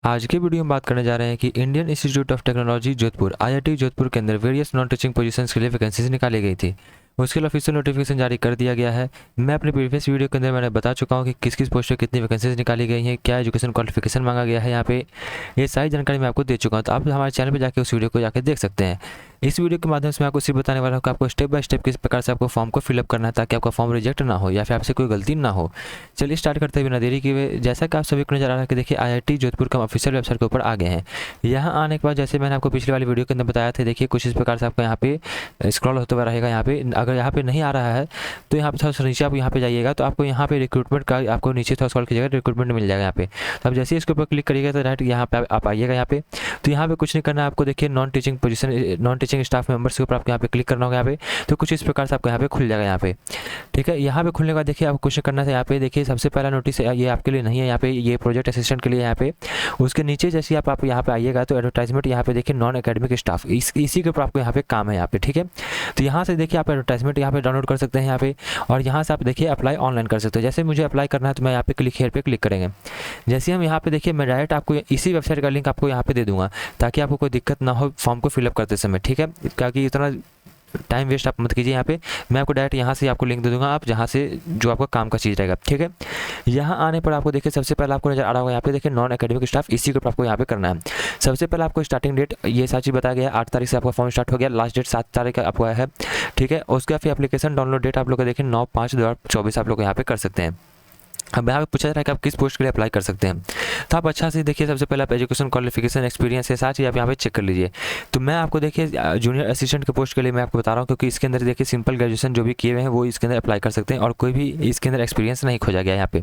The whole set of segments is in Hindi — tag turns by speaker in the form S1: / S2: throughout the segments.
S1: आज के वीडियो में बात करने जा रहे हैं कि Indian institute of technology Jodhpur IIT Jodhpur के अंदर वेरियस नॉन टीचिंग पोजीशंस के लिए वैकेंसीज निकाली गई थी। उसके लिए ऑफिशियल नोटिफिकेशन जारी कर दिया गया है। मैं अपने प्रीवियस वीडियो के अंदर मैंने बता चुका हूं कि किस किस पोस्ट पर कितनी वैकेंसीज निकाली गई हैं, क्या एजुकेशन क्वालिफिकेशन मांगा गया है। यहाँ पे ये सारी जानकारी मैं आपको दे चुका हूँ, तो आप हमारे चैनल पर जाकर उस वीडियो को जाकर देख सकते हैं। इस वीडियो के माध्यम से मैं आपको सिर्फ बताने वाला हूँ कि आपको स्टेप बाय स्टेप किस प्रकार से आपको फॉर्म को फिलअप करना है, ताकि आपका फॉर्म रिजेक्ट ना हो या फिर आपसे कोई गलती ना हो। चलिए स्टार्ट करते हैं बिना देरी किए। जैसा कि आप सभी को नजर आ रहा है कि देखिए आईआईटी जोधपुर का ऑफिशियल वेबसाइट के ऊपर आ गए हैं। यहाँ आने के बाद जैसे मैंने आपको पिछली वाली वीडियो के अंदर बताया था, देखिए कुछ इस प्रकार से आपको यहाँ पे स्क्रॉल होते हुआ रहेगा। यहाँ पे अगर यहाँ पे नहीं आ रहा है तो यहाँ पे थोड़ा सा नीचे आप यहाँ पे जाइएगा तो आपको यहाँ पे रिक्रूटमेंट का आपको नीचे थोड़ा स्क्रॉल कीजिएगा, रिक्रूटमेंट मिल जाएगा यहाँ पे। तो आप जैसे इसके ऊपर क्लिक करिएगा तो डायरेक्ट यहाँ पे आप आइएगा। यहाँ पे तो यहाँ पे कुछ नहीं करना है आपको। देखिए non teaching position, non teaching staff members के ऊपर आपको यहाँ पे क्लिक करना होगा। यहाँ पे तो कुछ इस प्रकार से आपको यहाँ पे खुल जाएगा यहाँ पे, ठीक है। यहाँ पे खुलने के बाद देखिए आपको कुछ करना था। यहाँ पे देखिए सबसे पहला नोटिस ये आपके लिए नहीं है, यहाँ पे ये प्रोजेक्ट असिस्टेंट के लिए। यहाँ पे उसके नीचे जैसे आप यहाँ पे आइएगा तो एडवर्टाइजमेंट यहाँ पे देखिए नॉन एकेडमिक स्टाफ, इसी के ऊपर आपको यहाँ पे काम है यहाँ पे, ठीक है। तो यहाँ से देखिए आप एडवर्टाइजमेंट यहाँ पे डाउनलोड कर सकते हैं यहाँ पे, और यहाँ से आप देखिए अप्लाई ऑनलाइन कर सकते हो। जैसे मुझे अप्लाई करना है तो मैं यहाँ पे क्लिक हेयर पे क्लिक करेंगे। जैसे हम यहाँ पे देखिए मैं डायरेक्ट आपको इसी वेबसाइट का लिंक आपको यहाँ पे दे दूंगा, ताकि आपको कोई दिक्कत ना हो फॉर्म को फिलअप करते समय, ठीक है। क्योंकि इतना टाइम वेस्ट आप मत कीजिए। यहाँ पे मैं आपको डायरेक्ट यहाँ से आपको लिंक दे दूंगा, आप जहाँ से जो आपका काम का चीज़ रहेगा, ठीक है। यहाँ आने पर आपको देखिए सबसे पहले आपको नजर आ रहा होगा यहाँ पे देखिए नॉन एकेडमिक स्टाफ, इसी को आपको यहाँ पे करना है। सबसे पहले आपको स्टार्टिंग डेट ये सारी चीज़ बताया गया है, 8 तारीख से आपका फॉर्म स्टार्ट हो गया, लास्ट डेट 7 तारीख का आपको है, ठीक है। उसके फिर एप्लीकेशन डाउनलोड डेट आप लोग देखिए 9/5/2024 आप लोग यहाँ पे कर सकते हैं। अब यहाँ पे पूछा जा रहा है कि आप किस पोस्ट के लिए अप्लाई कर सकते हैं, तो आप अच्छा से देखिए सबसे पहले आप एजुकेशन क्वालिफिकेशन एक्सपीरियंस है साथ ही आप यहाँ पे चेक कर लीजिए। तो मैं आपको देखिए जूनियर असिस्टेंट के पोस्ट के लिए मैं आपको बता रहा हूँ, क्योंकि इसके अंदर देखिए सिंपल ग्रेजुएशन जो भी किए हुए हैं वो इसके अंदर अप्लाई कर सकते हैं, और कोई भी इसके अंदर एक्सपीरियंस नहीं खोजा गया यहाँ पे।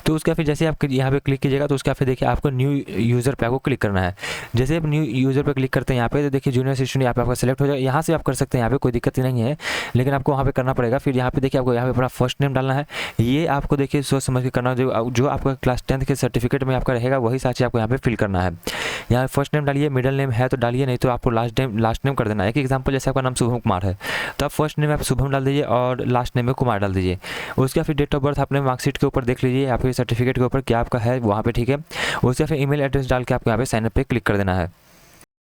S1: तो उसका फिर जैसे आप यहाँ पे क्लिक कीजिएगा तो उसका फिर देखिए आपको न्यू यूज़र पे आपको क्लिक करना है। जैसे आप न्यू यूज़र पर क्लिक करते हैं यहाँ पे तो देखिए जूनियर असिस्टेंट यहाँ पे आपका सेलेक्ट हो जाएगा। यहाँ से आप कर सकते हैं, यहाँ पे कोई दिक्कत नहीं है, लेकिन आपको वहाँ पे करना पड़ेगा। फिर यहाँ पे देखिए आपको यहाँ पे अपना फर्स्ट नेम डालना है, ये आपको देखिए सोच समझ के करना, जो आपका क्लास 10th के सर्टिफिकेट में आपका रहेगा वही साथ ही आपको यहाँ पे फिल करना है। यहाँ फर्स्ट नेम डालिए, मिडिल नेम है तो डालिए, नहीं तो आपको लास्ट नेम कर देना है। एक एग्जांपल जैसे आपका नाम शुभम कुमार है तो आप फर्स्ट नेम में आप शुभम डाल दीजिए और लास्ट नेम में कुमार डाल दीजिए। उसका फिर डेट ऑफ बर्थ अपने मार्कशीट के ऊपर देख लीजिए, आपके सर्टिफिकेट के ऊपर क्या आपका है वहाँ पे, ठीक है। उसका फिर ईमेल एड्रेस डाल के आपको यहाँ पे साइन अप पे क्लिक कर देना है।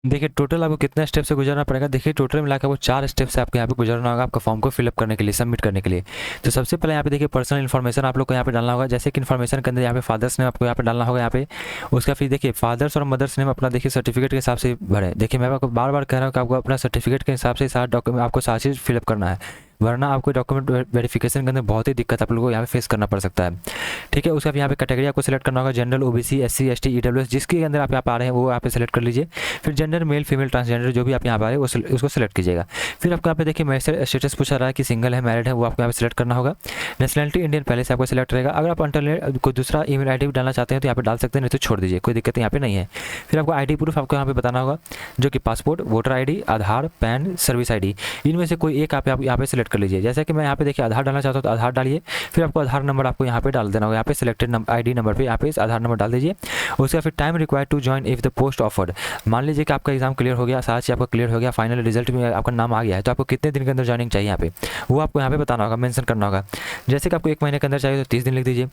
S1: देखिए टोटल आपको कितने स्टेप से गुजरना पड़ेगा, देखिए टोटल मिलाकर वो 4 स्टेप से आपको यहाँ पे गुजरना होगा आपका फॉर्म को फिलअप करने के लिए, सबमिट करने के लिए। तो सबसे पहले यहाँ पे देखिए पर्सनल इन्फॉर्मेशन आप लोग को यहाँ पे डालना होगा। जैसे कि इन्फॉर्मेशन के अंदर यहाँ पे फादर्स नेम आपको यहाँ पे डालना होगा यहाँ पे। उसका फिर देखिए फादर्स और मदर्स नेम अपना देखिए सर्टिफिकेट के हिसाब से भरें। देखिए मैं आपको बार बार कह रहा हूँ कि आपको अपना सर्टिफिकेट के हिसाब से सारा डॉक्यूमेंट आपको सारी चीज़ फिलअप करना है, वरना आपको डॉक्यूमेंट वेरिफिकेशन के अंदर बहुत ही दिक्कत आप लोगों को यहाँ पे फेस करना पड़ सकता है, ठीक है। उसका यहाँ पे कैटेगरी आपको सेलेक्ट करना होगा, general, OBC, SC, ST, EWS, जिसके अंदर आप यहाँ पे आ रहे हैं वो यहाँ पे सेलेक्ट कर लीजिए। फिर जेंडर मेल फीमेल ट्रांसजेंडर जो भी आप यहाँ पे आ रहे हैं उसको सेलेक्ट कीजिएगा। फिर आपको यहाँ पे देखिए मैरिज स्टेटस पूछा रहा है कि सिंगल है मैरिड है, वो आपको यहाँ पे सेलेक्ट करना होगा। नेशनलिटी इंडियन पहले से आपको सेलेक्ट रहेगा। अगर आप अल्टरनेट कोई दूसरा ईमेल आईडी भी डालना चाहते हैं तो यहाँ पे डाल सकते हैं, नहीं तो छोड़ दीजिए, कोई दिक्कत यहाँ पे नहीं है। फिर आपको आईडी प्रूफ आपको यहाँ पे बताना होगा, जो कि पासपोर्ट, वोटर आईडी, आधार, पैन, सर्विस आईडी, इनमें से कोई एक आप यहाँ पे सेलेक्ट कर लीजिए। जैसे कि मैं यहाँ पे देखिए आधार डालना चाहता हूँ तो आधार डालिए। फिर आपको आधार नंबर आपको यहाँ पे डाल देना होगा, यहाँ पे सिलेक्टेड आईडी नंबर पे यहाँ पे आधार नंबर डाल दीजिए। उसका फिर time required to join if the post offered, मान लीजिए कि आपका एग्जाम क्लियर हो गया, साथ ही आपका क्लियर हो गया, फाइनल रिजल्ट में आपका नाम आ गया है, तो आपको कितने दिन के अंदर ज्वाइनिंग चाहिए यहाँ पे वो आपको यहाँ पे बताना होगा, मेंशन करना होगा। जैसे कि आपको 1 महीने के अंदर चाहिए तो 30 दिन लिख दीजिए,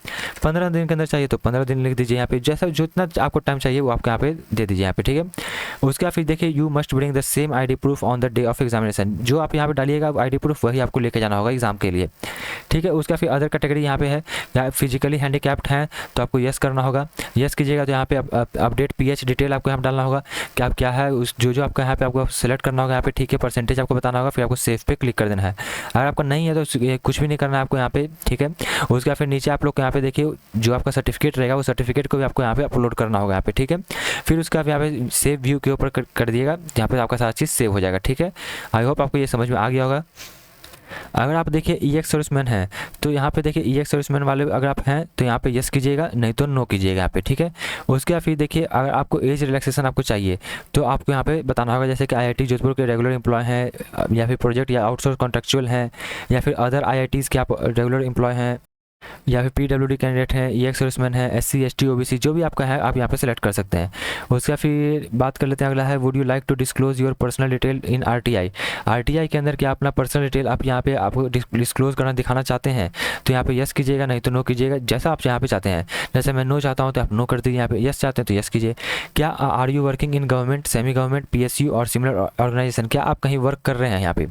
S1: 15 दिन के अंदर चाहिए तो 15 दिन लिख दीजिए यहाँ पे। जैसा जितना आपको टाइम चाहिए वो आपको यहाँ पे दे दीजिए यहाँ पे, ठीक है। उसका फिर देखिए you must bring the same ID proof on the day of examination, जो आप यहाँ पे डालिएगा आईडी प्रूफ वही आपको लेके जाना होगा एग्जाम के लिए, ठीक है। उसका फिर अदर कैटेगरी यहाँ पे है, या फिजिकली हैंडीकैप्ड हैं तो आपको यस करना होगा, यस कीजिएगा। तो यहाँ पे अपडेट पीएच डिटेल आपको यहाँ पे डालना होगा कि आप क्या है उस जो आपका यहाँ पे आपको सेलेक्ट करना होगा यहाँ पे, ठीक है। परसेंटेज आपको बताना होगा, फिर आपको सेव पे क्लिक कर देना है। अगर आपका नहीं है तो कुछ भी नहीं करना है आपको यहाँ पे, ठीक है। उसका फिर नीचे आप लोग यहाँ पे देखिए जो आपका सर्टिफिकेट रहेगा वो सर्टिफिकेट को भी आपको यहाँ पे अपलोड करना होगा यहाँ पे, ठीक है। फिर उसका यहाँ पे सेव व्यू के ऊपर कर दिएगा, यहाँ पे आपका सारा चीज़ सेव हो जाएगा, ठीक है। आई होप आपको ये समझ में आ गया होगा। अगर आप देखिए ईएक्स सर्विसमैन है तो यहाँ पे देखिए ईएक्स सर्विसमैन वाले अगर आप हैं तो यहाँ पे यस कीजिएगा, नहीं तो नो कीजिएगा यहाँ पे, ठीक है। उसके फिर देखिए अगर आपको एज रिलैक्सेशन आपको चाहिए तो आपको यहाँ पे बताना होगा, जैसे कि आईआईटी जोधपुर के रेगुलर एम्प्लॉय हैं, या फिर प्रोजेक्ट या आउटसोर्स कॉन्ट्रेक्चुअल हैं, या फिर अदर आईआईटीज़ के आप रेगुलर एम्प्लॉय हैं, या फिर पीडब्ल्यूडी कैंडिडेट है, ईएक्स सर्विसमैन है, एससी एसटी ओबीसी जो भी आपका है आप यहाँ पे सेलेक्ट कर सकते हैं। उसका फिर बात कर लेते हैं, अगला है would you like to disclose your personal detail in RTI. RTI के अंदर क्या अपना पर्सनल डिटेल आप यहाँ पे आपको डिस्क्लोज करना दिखाना चाहते हैं तो यहाँ पे यस कीजिएगा, नहीं तो नो कीजिएगा, जैसा आप यहाँ पे चाहते हैं। जैसे मैं नो चाहता हूँ तो आप नो कर दीजिए, यहाँ पे यस चाहते हैं तो यस कीजिए। क्या are you working in government, semi government, PSU और सिमिलर ऑर्गेनाइजेशन, क्या आप कहीं वर्क कर रहे हैं यहाँ पे।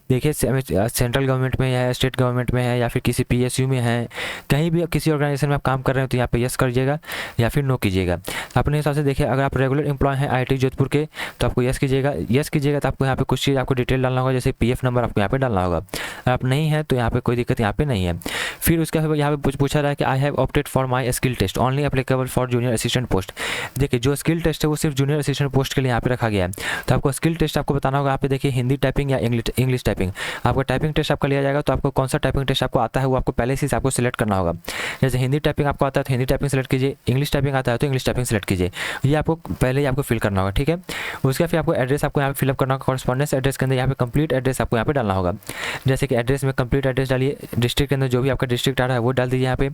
S1: देखिए सेंट्रल गवर्नमेंट में है, स्टेट गवर्नमेंट में है, या फिर किसी पीएसयू में है, कहीं भी किसी ऑर्गेनाइजेशन में आप काम कर रहे हो तो यहाँ पे यस करिएगा या फिर नो कीजिएगा अपने हिसाब से। देखिए अगर आप रेगुलर एम्प्लॉय हैं आईआईटी जोधपुर के तो आपको यस कीजिएगा। यस कीजिएगा तो आपको यहाँ पे कुछ चीज़ आपको डिटेल डालना होगा, जैसे पीएफ नंबर आपको यहाँ पे डालना होगा। अगर आप नहीं है तो यहाँ पे कोई दिक्कत यहाँ पे नहीं है। फिर उसके बाद यहाँ पे पूछा रहा है कि I have opted for my skill test only applicable for junior assistant post. देखिए जो स्किल टेस्ट है वो सिर्फ जूनियर असिस्टेंट पोस्ट के लिए यहाँ पे रखा गया है। तो आपको स्किल टेस्ट आपको बताना होगा। यहाँ पे देखिए हिंदी टाइपिंग या इंग्लिश टाइपिंग, आपका टाइपिंग टेस्ट आपका लिया जाएगा। तो आपको कौन सा टाइपिंग टेस्ट आपको आता है वो आपको पहले से आपको सिलेक्ट करना होगा। जैसे हिंदी टाइपिंग आपको आता है तो हिंदी टाइपिंग सेलेक्ट कीजिए, इंग्लिश टाइपिंग आता है तो इंग्लिश टाइपिंग सेलेक्ट कीजिए। ये आपको पहले ही आपको फिल करना होगा, ठीक है। उसके फिर आपको एड्रेस आपको यहाँ पे फिलअप करना होगा। कॉरेस्पॉन्डेंस एड्रेस के अंदर यहाँ पे कंप्लीट एड्रेस आपको यहाँ पे डालना होगा। जैसे कि एड्रेस में कंप्लीट एड्रेस डालिए, डिस्ट्रिक्ट के अंदर जो भी आपका डिस्ट्रिक्ट आ रहा है वो डाल दीजिए यहाँ पे।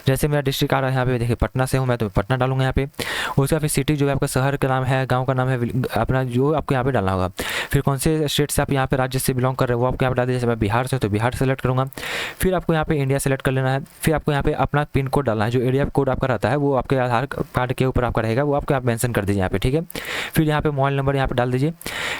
S1: जैसे मेरा डिस्ट्रिक्ट आ रहा है यहाँ पे देखिए पटना से हूँ मैं तो पटना डालूंगा यहाँ पे। उसका फिर सिटी जो है आपका शहर का नाम है, गाँव का नाम है, अपना जो आपको यहाँ पे डालना होगा। फिर कौन से स्टेट से आप यहाँ पे राज्य से बिलोंग कर रहे हो वो आपको यहाँ पे डाल दीजिए। जैसे मैं बिहार से तो बिहार सेलेक्ट करूँगा। फिर आपको यहाँ पे इंडिया सेलेक्ट कर लेना है। फिर आपको यहाँ पे अपना पिन कोड डालना है, जो एरिया कोड आपका रहता है वो आपके आधार कार्ड के ऊपर आपका रहेगा, वो आपको आप मेंशन कर दीजिए यहाँ पे, ठीक है। फिर यहाँ पे मोबाइल नंबर यहाँ पे डाल दीजिए।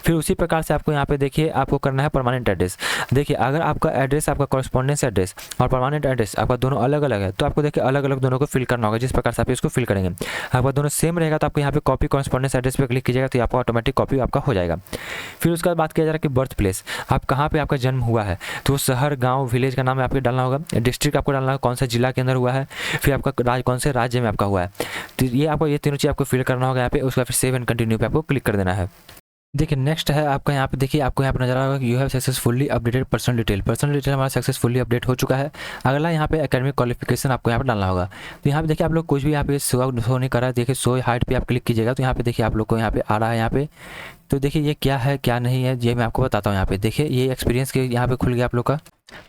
S1: फिर उसी प्रकार से आपको यहाँ पे देखिए आपको करना है परमानेंट एड्रेस। देखिए अगर आपका एड्रेस आपका कॉरेस्पॉन्डेंस एड्रेस और परमानेंट एड्रेस आपका दोनों अलग अलग है तो आपको देखिए अलग अलग दोनों को फिल करना होगा। जिस प्रकार से आप इसको फिल करेंगे आपका दोनों सेम रहेगा तो आपको यहाँ पे कॉपी कॉरेस्पॉन्डेंस एड्रेस पे क्लिक कीजिएगा तो आपका ऑटोमेटिक कॉपी आपका हो जाएगा। फिर उसके बाद बात किया जा रहा है कि बर्थ प्लेस, आप कहाँ पे आपका जन्म हुआ है तो शहर गाँव विलेज का नाम आपको डालना होगा। डिस्ट्रिक्ट आपको डालना होगा कौन सा जिला के अंदर हुआ है, फिर आपका कौन से राज्य में आपका हुआ है। तो ये आपको ये तीनों चीज़ आपको फिल करना होगा यहाँ पे। उसका फिर सेव एंड कंटिन्यू पे आपको क्लिक कर देना है। देखिए नेक्स्ट है आपका यहाँ पे देखिए आपको यहाँ पे नजर आ रहा होगा कि you have successfully updated personal detail. Personal detail हमारा सक्सेसफुली अपडेट हो चुका है। अगला यहाँ पे एकेडमिक क्वालिफिकेशन आपको यहाँ पे डालना होगा। तो यहाँ पे देखिए आप लोग कुछ भी यहाँ पे शो नहीं कर रहा है। देखिए शो हाइट पे आप क्लिक कीजिएगा तो यहाँ पे देखिए आप लोग को यहाँ पे आ रहा है यहाँ पे। तो देखिए ये क्या है क्या नहीं है ये मैं आपको बताता हूँ। यहाँ पे देखिए ये एक्सपीरियंस के यहाँ पे खुल गया आप लोग का।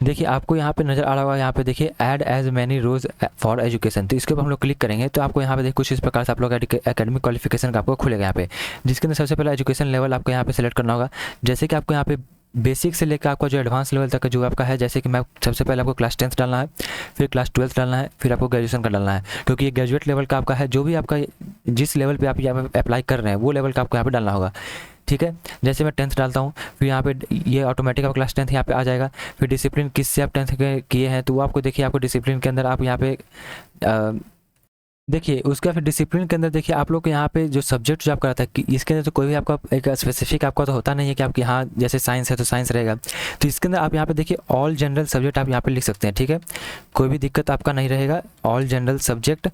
S1: देखिए आपको यहाँ पे नजर आ रहा होगा यहाँ पे देखिए add as many rows for education. तो इसके ऊपर हम लोग क्लिक करेंगे तो आपको यहाँ पे देखिए कुछ इस प्रकार से आप लोग एकेडमिक क्वालिफिकेशन का आपको खुलेगा यहाँ पे, जिसके अंदर सबसे पहले एजुकेशन लेवल आपको यहाँ पे सेलेक्ट करना होगा। जैसे कि आपको यहाँ पे बेसिक से लेकर आपका जो एडवांस लेवल तक का जो आपका है, जैसे कि मैं सबसे पहले आपको क्लास 10th डालना है, फिर क्लास 12th डालना है, फिर आपको ग्रेजुएशन का डालना है, क्योंकि ये ग्रेजुएट लेवल का आपका है। जो भी आपका जिस लेवल पे आप यहाँ पे अप्लाई कर रहे हैं वो लेवल का आपको यहाँ पे डालना होगा, ठीक है। जैसे मैं 10th डालता हूँ फिर यहाँ पे ये ऑटोमेटिक आप क्लास 10th यहाँ पे आ जाएगा। फिर डिसिप्लिन किससे आप 10th किए हैं तो वो आपको देखिए आपको डिसिप्लिन के अंदर आप यहाँ पे देखिए उसका फिर डिसिप्लिन के अंदर देखिए आप लोग को यहाँ पे जो सब्जेक्ट जो आपका रहता है कि इसके अंदर तो कोई भी आपका एक स्पेसिफिक आपका तो होता नहीं है कि आपकी हाँ जैसे साइंस है तो साइंस रहेगा। तो इसके अंदर आप यहाँ पे देखिए ऑल जनरल सब्जेक्ट आप यहाँ पे लिख सकते हैं, ठीक है। कोई भी दिक्कत आपका नहीं रहेगा, ऑल जनरल सब्जेक्ट,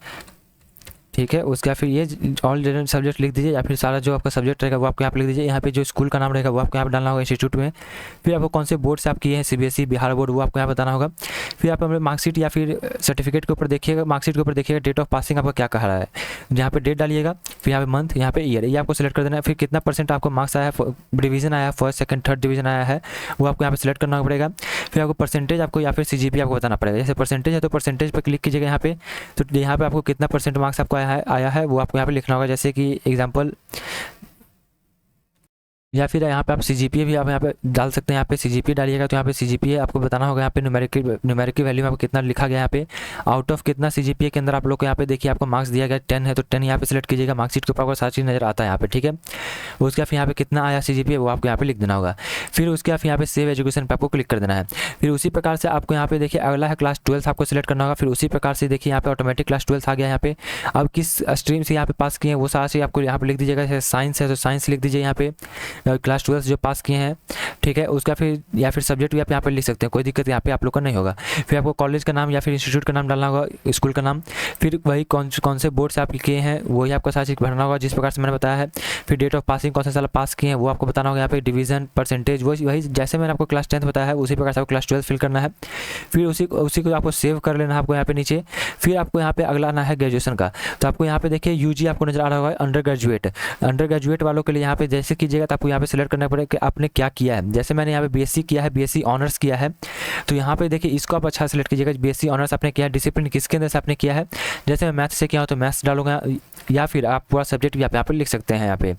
S1: ठीक है। उसका फिर ये ऑल जनरल सब्जेक्ट लिख दीजिए या फिर सारा जो आपका सब्जेक्ट रहेगा वो आपको यहाँ पे लिख दीजिए। यहाँ पे जो स्कूल का नाम रहेगा वो आपको यहाँ पे डालना होगा इंस्टीट्यूट में। फिर आपको कौन से बोर्ड से आप किए हैं, सीबीएसई, बिहार बोर्ड, वो आपको यहाँ बताना होगा। फिर आप अपने मार्कशीट या फिर सर्टिफिकेट के ऊपर देखिएगा, मार्कशीट के ऊपर देखिएगा डेट ऑफ पासिंग आपका क्या कह रहा है, यहाँ पे डेट डालिएगा। फिर यहाँ पे मंथ, यहाँ पे ईयर, ये आपको सेलेक्ट कर देना है। फिर कितना % आपको मार्क्स आया है, डिवीजन आया है, फर्स्ट सेकंड थर्ड डिवीजन आया है वो आपको यहाँ पे सेलेक्ट करना पड़ेगा। फिर आपको परसेंटेज आपको या फिर सीजीपी आपको बताना पड़ेगा। जैसे परसेंटेज है तो परसेंटेज पर क्लिक कीजिएगा यहाँ पे। तो यहाँ पे आपको कितना % मार्क्स आपको आया है वो आपको यहाँ पे लिखना होगा। जैसे कि एग्जांपल या फिर यहाँ पे आप सीजीपीए भी आप यहाँ पे डाल सकते हैं। यहाँ पे सीजीपीए डालिएगा तो यहाँ पे सीजीपीए आपको बताना होगा। यहाँ पे न्यूमेरिकल वैल्यू में आपको कितना लिखा गया, यहाँ पे आउट ऑफ कितना सीजीपीए के अंदर आप लोग को यहाँ पे देखिए आपको मार्क्स दिया गया 10 है तो 10 यहाँ पे सिलेक्ट कीजिएगा। मार्कशीट के ऊपर आपको सारी चीज़ नजर आता है यहाँ पे, ठीक है। उसके फिर यहाँ पे कितना आया सीजीपीए वो आपको यहाँ पे लिख देना होगा। फिर उसके यहाँ पे सेव एजुकेशन पे आपको क्लिक कर देना है। फिर उसी प्रकार से आपको यहाँ पे देखिए अगला है क्लास 12 आपको सिलेक्ट करना होगा। फिर उसी प्रकार से देखिए यहाँ पे ऑटोमेटिक क्लास 12 आ गया। यहाँ पे अब किस स्ट्रीम से यहाँ पे पास किए हैं वो सारा चीज़ आपको यहाँ पे लिख दीजिएगा। जैसे साइंस है तो साइंस लिख दीजिए यहाँ पे, क्लास 12 जो पास किए हैं, ठीक है। उसका फिर या फिर सब्जेक्ट भी आप यहाँ पे लिख सकते हैं, कोई दिक्कत यहाँ पे आप लोग का नहीं होगा। फिर आपको कॉलेज का नाम या फिर इंस्टीट्यूट का नाम डालना होगा, स्कूल का नाम। फिर वही कौन से बोर्ड से आप किए हैं वही आपको सारा चीज़ भरना होगा जिस प्रकार से मैंने बताया है। फिर डेट ऑफ पासिंग कौन सा साल पास किए हैं वो आपको बताना होगा। यहाँ पे डिवीजन, परसेंटेज, वही जैसे मैंने आपको क्लास 10th बताया है उसी प्रकार से आपको क्लास 12 फिल करना है। फिर उसी को आपको सेव कर लेना है आपको यहाँ पे नीचे। फिर आपको यहाँ पे अगला आना है ग्रेजुएशन का। तो आपको यहाँ पे देखिए यूजी आपको नजर आ रहा होगा, अंडर ग्रेजुएट वालों के लिए यहाँ पे जैसे कीजिएगा तो आपको यहाँ पे सिलेक्ट करना पड़ेगा कि आपने क्या किया है। जैसे मैंने यहाँ पे बीएससी किया है, बीएससी ऑनर्स किया है, तो यहाँ पे देखिए इसको आप अच्छा सेलेक्ट कीजिएगा। बीएससी ऑनर्स आपने किया है, डिसिप्लिन किसके अंदर से आपने किया है। जैसे मैं मैथ्स से किया हूँ तो मैथ्स डालूंगा, या फिर आप पूरा सब्जेक्ट भी आप यहाँ पर लिख सकते हैं यहाँ पे,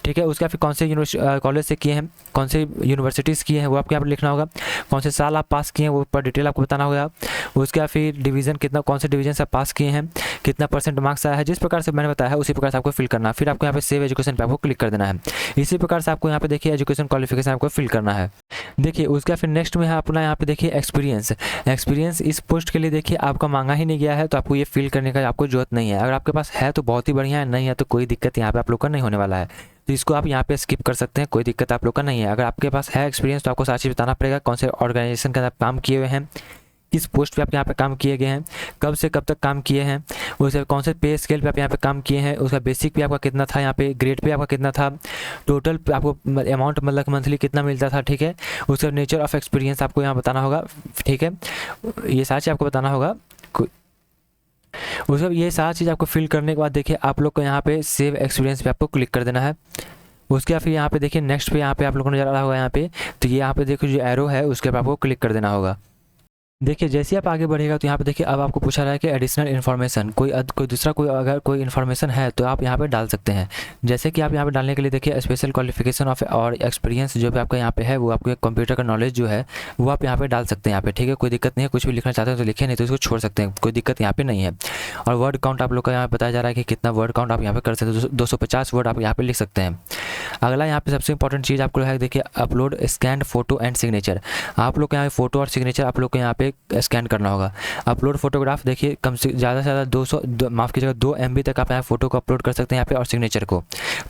S1: ठीक है। उसके फिर कौन से कॉलेज से किए हैं, कौन से यूनिवर्सिटीज़ किए हैं वो आपको यहाँ पर लिखना होगा, कौन से साल आप पास किए हैं वो पर डिटेल आपको बताना होगा। उसके फिर डिवीज़न कितना, कौन से डिवीजन से आप पास किए हैं, कितना % मार्क्स आया है, जिस प्रकार से मैंने बताया है उसी प्रकार से आपको फिल करना है। फिर आपको यहाँ पे सेव एजुकेशन पे आपको क्लिक कर देना है। इसी प्रकार से आपको यहाँ पे देखिए एजुकेशन क्वालिफिकेशन आपको फिल करना है। देखिए उसका फिर नेक्स्ट में है अपना यहाँ पे देखिए एक्सपीरियंस इस पोस्ट के लिए देखिए आपका मांगा ही नहीं गया है, तो आपको ये फिल करने का आपको जरूरत नहीं है। अगर आपके पास है तो बहुत ही बढ़िया है, नहीं है तो कोई दिक्कत यहाँ पे आप लोग का नहीं होने वाला है, तो इसको आप यहाँ पे स्किप कर सकते हैं, कोई दिक्कत आप लोग का नहीं है। अगर आपके पास है एक्सपीरियंस तो आपको सारी चीज़ बताना पड़ेगा, कौन से ऑर्गेनाइजेशन के अंदर काम किए हुए हैं, किस पोस्ट पे आप यहाँ पे काम किए गए हैं, कब से कब तक काम किए हैं, उसके कौन से पे स्केल पे आप यहाँ पे काम किए हैं, उसका बेसिक पे आपका कितना था, यहाँ पे ग्रेड पे आपका कितना था, टोटल पे आपको अमाउंट मतलब मंथली कितना मिलता था, ठीक है। उसका नेचर ऑफ एक्सपीरियंस आपको यहाँ बताना होगा, ठीक है। ये सारी चीज़ आपको बताना होगा। उसका ये सारी चीज़ आपको फिल करने के बाद देखिए आप लोग को यहाँ पे सेव एक्सपीरियंस पे आपको क्लिक कर देना है। उसके बाद फिर यहाँ पे देखिए नेक्स्ट पे यहाँ पे आप लोगों को नजर आ रहा होगा यहाँ पे, तो ये यहाँ पे देखो जो एरो है उसके ऊपर आपको क्लिक कर देना होगा। देखिए जैसे आप आगे बढ़ेगा तो यहाँ पे देखिए अब आपको पूछा रहा है कि एडिशनल इन्फॉर्मेशन कोई दूसरा कोई अगर कोई इन्फॉर्मेशन है तो आप यहाँ पे डाल सकते हैं। जैसे कि आप यहाँ पे डालने के लिए देखिए स्पेशल क्वालिफिकेशन ऑफ और एक्सपीरियंस जो भी आपका यहाँ पे है वो आपके कंप्यूटर का नॉलेज जो है वो आप यहाँ पे डाल सकते हैं यहाँ पे, ठीक है। कोई दिक्कत नहीं है, कुछ भी लिखना चाहते हैं तो लिखे, नहीं तो इसको छोड़ सकते हैं, कोई दिक्कत यहाँ पे नहीं है। और वर्ड काउंट आप लोग का यहाँ बताया जा रहा है कि कितना वर्ड काउंट आप यहाँ पे कर सकते हैं, 250 वर्ड आप यहाँ पे लिख सकते हैं। अगला यहाँ पे सबसे इंपॉर्टेंट चीज़ आपको है देखिए upload scan photo and signature. आप लोग को यहाँ फोटो और सिग्नेचर आप लोग को यहाँ पे स्कैन करना होगा। अपलोड फोटोग्राफ देखिए कम से ज़्यादा 200 माफ़ कीजिएगा 2 MB तक आप यहाँ फोटो को अपलोड कर सकते हैं यहाँ पे, और सिग्नेचर को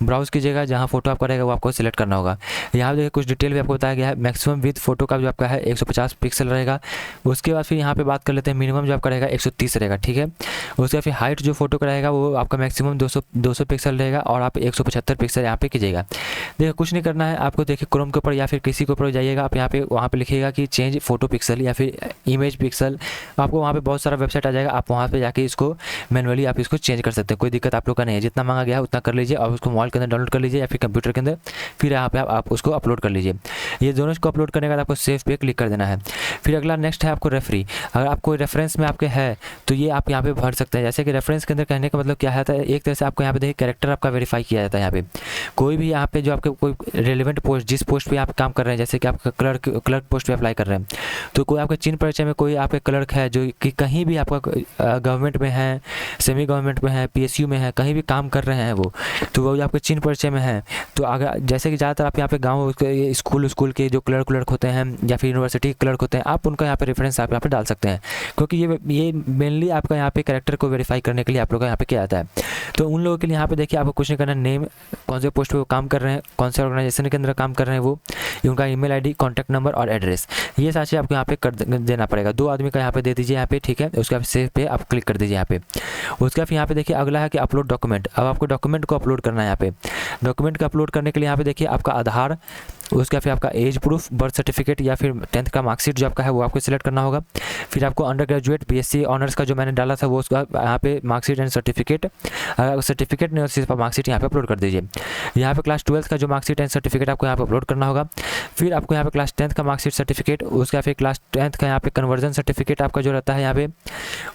S1: ब्राउज कीजिएगा, जहाँ फोटो आपका रहेगा वो आपको सिलेक्ट करना होगा। यहाँ देखिए कुछ डिटेल भी आपको बताया गया है। मैक्सिमम विद फोटो का जो आपका है 150 पिक्सल रहेगा। उसके बाद फिर यहाँ पे बात कर लेते हैं मिनिमम जो आपका रहेगा 130 रहेगा, ठीक है। उसके बाद फिर हाइट जो फोटो का रहेगा वो आपका मैक्सिमम 200 पिक्सल रहेगा और आप 175 पिक्सल यहाँ पे कीजिएगा। देखिए कुछ नहीं करना है आपको, देखिए क्रोम के ऊपर या फिर किसी के ऊपर जाइएगा आप यहाँ पे, वहाँ पे लिखिएगा कि चेंज फोटो पिक्सल या फिर इमेज पिक्सल, आपको वहाँ पे बहुत सारा वेबसाइट आ जाएगा, आप वहाँ पे जाके इसको मैनुअली आप इसको चेंज कर सकते हैं, कोई दिक्कत आप लोग का नहीं है। जितना मांगा गया है उतना कर लीजिए और उसको मोबाइल के अंदर डाउनलोड कर लीजिए या फिर कंप्यूटर के अंदर, फिर यहाँ पे आप उसको अपलोड कर लीजिए। ये दोनों को अपलोड करने के बाद आपको सेव पे क्लिक कर देना है। फिर अगला नेक्स्ट है आपको रेफरी। अगर आपको रेफरेंस में आपके है तो ये आप यहाँ पे भर सकते हैं। जैसे कि रेफरेंस के अंदर कहने का मतलब क्या है, एक तरह से आपको यहाँ पे देखिए कैरेक्टर आपका वेरीफाई किया जाता है। यहाँ पे कोई भी यहाँ पे जो आपके कोई रेलिवेंट पोस्ट, जिस पोस्ट पे आप काम कर रहे हैं, जैसे कि आप क्लर्क पोस्ट पे अप्लाई कर रहे हैं, तो कोई आपके चिन्ह परिचय में कोई आपके क्लर्क है जो कि कहीं भी आपका गवर्नमेंट में है, सेमी गवर्नमेंट में है, PSU में है, कहीं भी काम कर रहे हैं वो, तो वो आपके चिन्ह परिचय में है। तो अगर जैसे कि ज़्यादातर आप यहाँ पे गाँव स्कूल के जो क्लर्क होते हैं या फिर यूनिवर्सिटी के क्लर्क होते हैं, आप उनका यहाँ पे रेफरेंस आप यहाँ पे डाल सकते हैं, क्योंकि ये मेनली आपका यहाँ पे कैरेक्टर को वेरीफाई करने के लिए आप लोग का यहाँ पे किया जाता है। तो उन लोगों के लिए यहाँ पे देखिए आपको कुछ नहीं करना, नेम, कौन से पोस्ट पे वो काम कर रहे हैं, कौन से ऑर्गेनाइजेशन के अंदर काम कर रहे हैं वो, उनका ईमेल ID, कॉन्टैक्ट नंबर और एड्रेस, ये सारी चीज़ आपको यहाँ पे कर देना पड़ेगा। 2 आदमी का यहाँ पे दे दीजिए यहाँ पे, ठीक है। उसके बाद सेव पे आप क्लिक कर दीजिए यहाँ पे। उसके बाद यहाँ पे देखिए अगला है कि अपलोड डॉक्यूमेंट। अब आपको डॉक्यूमेंट को अपलोड करना है यहाँ पे। डॉक्यूमेंट को अपलोड करने के लिए यहाँ पे देखिए आपका आधार, उसका फिर आपका एज प्रूफ, बर्थ सर्टिफिकेट या फिर 10th का मार्कशीट जो आपका है वो आपको सिलेक्ट करना होगा। फिर आपको अंडर ग्रेजुएट BSc ऑनर्स का जो मैंने डाला था वो उसका यहाँ पे मार्कशीट एंड सर्टिफिकेट, अगर सर्टिफिकेट नहीं हो सिर्फ मार्कशीट यहाँ पे अपलोड कर दीजिए। यहाँ पे क्लास 12th का जो मार्कशीट एंड सर्टिफिकेट आपको यहाँ पे अपलोड करना होगा। फिर आपको यहाँ पे क्लास 10th का मार्कशीट सर्टिफिकेट, उसका फिर क्लास 10th का यहाँ पे कन्वर्जन सर्टिफिकेट आपका जो रहता है यहाँ पे।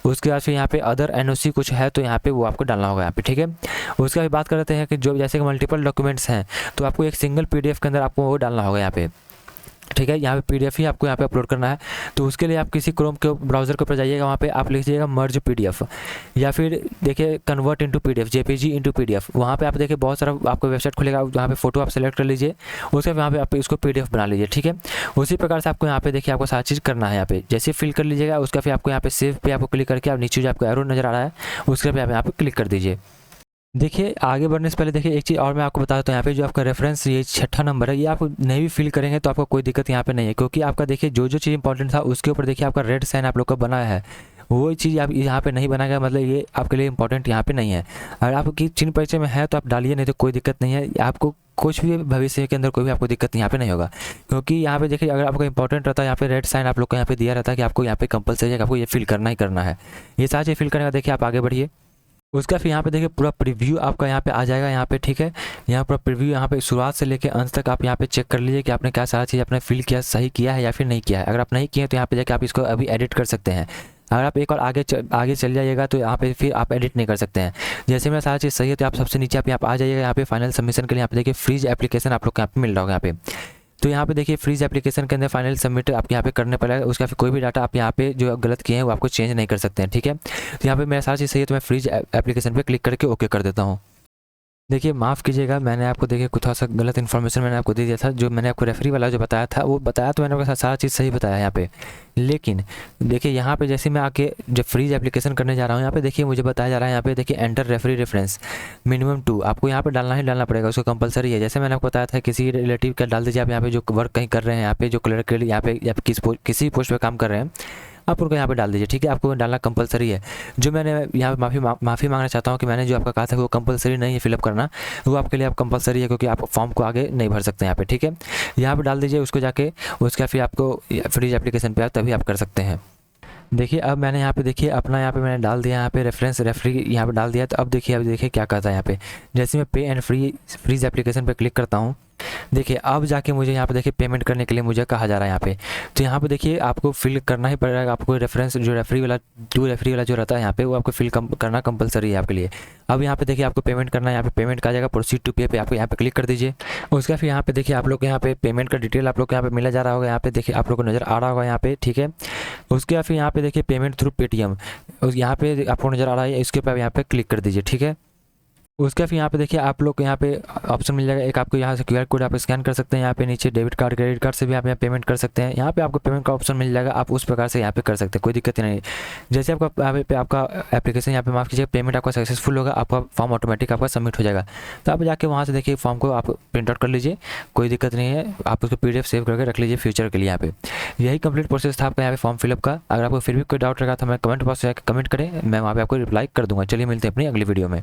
S1: उसके बाद फिर यहाँ पे अदर NOC कुछ है तो यहाँ पे वो आपको डालना होगा यहाँ पे, ठीक है। उसके बाद बात करते हैं कि जो जैसे कि मल्टीपल डॉक्यूमेंट्स हैं तो आपको एक सिंगल PDF के अंदर आपको वो डालना होगा यहाँ पे, ठीक है। यहाँ पे PDF ही आपको यहाँ पे अपलोड करना है। तो उसके लिए आप किसी क्रोम के ब्राउज़र के ऊपर जाइएगा, वहाँ पे आप लिखिएगा मर्ज PDF या फिर देखिए convert into PDF, JPG into PDF। वहाँ पे आप देखिए बहुत सारा आपको वेबसाइट खुलेगा, वहाँ पे फोटो आप सेलेक्ट कर लीजिए, उसके वहाँ पे आप इसको PDF बना लीजिए, ठीक है। उसी प्रकार से आपको यहाँ पे देखिए आपको सारी चीज़ करना है यहाँ पे। जैसे फिल कर लीजिएगा उसका फिर आपको यहाँ पे सेव पे आपको क्लिक करके आप नीचे जो आपको एरो नज़र आ रहा है उसके पे आप यहाँ पे क्लिक कर दीजिए। देखिए आगे बढ़ने से पहले देखिए एक चीज़ और मैं आपको बता देता हूँ, यहाँ पे जो आपका रेफरेंस ये 6ठा नंबर है, ये आप नहीं भी फिल करेंगे तो आपको कोई दिक्कत यहाँ पे नहीं है, क्योंकि आपका देखिए जो चीज़ इंपॉर्टेंट था उसके ऊपर देखिए आपका रेड साइन आप लोग का बनाया है, वो चीज़ आप यहाँ पे नहीं बनाएगा, मतलब ये आपके लिए इंपॉर्टेंट यहाँ पे नहीं है। अगर आपकी चिन्ह परिचय में है तो आप डालिए, नहीं तो कोई दिक्कत नहीं है। आपको कुछ भी भविष्य के अंदर कोई भी आपको दिक्कत यहाँ पे नहीं होगा, क्योंकि यहाँ पे देखिए अगर आपको इंपॉर्टेंट रहता है यहाँ पे रेड साइन आप लोग को यहाँ पे दिया रहता है कि आपको यहाँ पे कंपलसरी है, आपको ये फिल करना ही करना है। ये सारी चीज़ फिल करने का देखिए आप आगे बढ़िए। उसका फिर यहाँ पे देखिए पूरा प्रीव्यू आपका यहाँ पे आ जाएगा यहाँ पे, ठीक है। यहाँ पूरा प्रीव्यू यहाँ पे शुरुआत से लेकर अंत तक आप यहाँ पे चेक कर लीजिए कि आपने क्या सारा चीज़ आपने फिल किया, सही किया है या फिर नहीं किया है। अगर आप नहीं किए तो यहाँ पे जाके आप इसको अभी एडिट कर सकते हैं। अगर आप एक और आगे चल जाइएगा तो यहाँ पे फिर आप एडिट नहीं कर सकते हैं। जैसे मेरा सारा चीज़ सही है तो आप सबसे नीचे आप यहाँ पे आ जाइएगा, यहाँ पे फाइनल सबमिशन के लिए यहाँ पे देखिए फ्रीज एप्लीकेशन आप लोग को यहाँ पे मिल रहा होगा यहाँ पे। तो यहाँ पे देखिए फ्रीज एप्लीकेशन के अंदर फाइनल सबमिट आप यहाँ पे करने पड़ेगा। उसका फिर कोई भी डाटा आप यहाँ पे जो गलत किए हैं वो आपको चेंज नहीं कर सकते हैं, ठीक है। तो यहाँ पे मेरा सारा चीज़ सही है तो मैं फ्रीज एप्लीकेशन पे क्लिक करके ओके कर देता हूँ। देखिए माफ़ कीजिएगा, मैंने आपको देखिए कुछ थोड़ा सा गलत इन्फॉर्मेशन मैंने आपको दे दिया था। जो मैंने आपको रेफरी वाला जो बताया था वो बताया तो मैंने आपको सारा चीज़ सही बताया यहाँ पे। लेकिन देखिए यहाँ पे जैसे मैं आके जब फ्रीज एप्लीकेशन करने जा रहा हूँ यहाँ पे देखिए मुझे बताया जा रहा है यहाँ पे देखिए एंटर रेफरी रेफरेंस मिनिमम 2 आपको यहाँ पे डालना ही डालना पड़ेगा, उसको कंपलसरी है। जैसे मैंने आपको बताया था किसी रिलेटिव का डाल दीजिए आप यहाँ पे जो वर्क कहीं कर रहे हैं, यहाँ पे जो क्लर्क के लिए यहाँ पे किसी पोस्ट पर काम कर रहे हैं आप उनको यहाँ पे डाल दीजिए, ठीक है। आपको डालना कंपलसरी है। जो मैंने यहाँ पे माफ़ी मांगना चाहता हूँ कि मैंने जो आपका कहा था वो कंपलसरी नहीं है फिलअप करना, वो आपके लिए आप कंपलसरी है क्योंकि आप फॉर्म को आगे नहीं भर सकते यहाँ पे, ठीक है। यहाँ पे डाल दीजिए उसको जाके, उसका फिर आपको फ्रीज एप्लीकेशन पे तभी आप कर सकते हैं। देखिए अब मैंने यहाँ पे देखिए अपना यहाँ पे मैंने डाल दिया यहाँ पे रेफरेंस रेफरी यहाँ पे डाल दिया। तो अब देखिए क्या कहता है यहाँ पे, जैसे मैं पे एंड फ्रीज एप्लीकेशन पे क्लिक करता हूँ देखिए अब जाके मुझे यहाँ पे देखिए पेमेंट करने के लिए मुझे कहा जा रहा है यहाँ पे। तो यहाँ पे देखिए आपको फिल करना ही पड़ेगा, आपको रेफरेंस जो रेफरी वाला जो रहता है यहाँ पे वो आपको फिल करना कंपलसरी है आपके लिए। अब यहाँ पे देखिए आपको पेमेंट करना है, यहाँ पे पेमेंट का जाएगा प्रोसीड टू पे आपको यहाँ पे क्लिक कर दीजिए। उसका फिर यहाँ पे देखिए आप लोग को यहाँ पे पेमेंट का डिटेल आप लोग को यहाँ पे मिला जा रहा होगा, यहाँ पे देखिए आप लोग को नज़र आ रहा होगा यहाँ पे, ठीक है। उसके फिर यहाँ पे देखिए पेमेंट थ्रू पेटीएम यहाँ पे आपको नज़र आ रहा है, इसके ऊपर यहाँ पे क्लिक कर दीजिए, ठीक है। उसका फिर यहाँ पे देखिए आप लोग को यहाँ पे ऑप्शन मिल जाएगा एक, आपको यहाँ से क्यूआर कोड आप स्कैन कर सकते हैं। यहाँ पे नीचे डेबिट कार्ड क्रेडिट कार्ड से भी आप यहाँ पेमेंट कर सकते हैं। यहाँ पे आपको पेमेंट का ऑप्शन मिल जाएगा, आप उस प्रकार से यहाँ पे कर सकते हैं, कोई दिक्कत नहीं। जैसे आपका यहाँ पे आपका एप्लीकेशन यहाँ पे माफ़ कीजिए पेमेंट आपका सक्सेसफुल होगा, आपका फॉर्म ऑटोमेटिक आपका सबमिट हो जाएगा। तो आप जाके वहाँ से देखिए फॉर्म को आप प्रिंट आउट कर लीजिए, कोई दिक्कत नहीं है। आप उसको PDF सेव करके रख लीजिए फ्यूचर के लिए। यहाँ पे यही कंप्लीट प्रोसेस था आपका यहाँ पे फॉर्म फिलअप का। अगर आपको फिर भी कोई डाउट रहेगा तो मैं कमेंट बॉक्स से कमेंट करें, मैं वहाँ पे आपको रिप्लाई कर दूँगा। चलिए मिलते हैं अपनी अगली वीडियो में।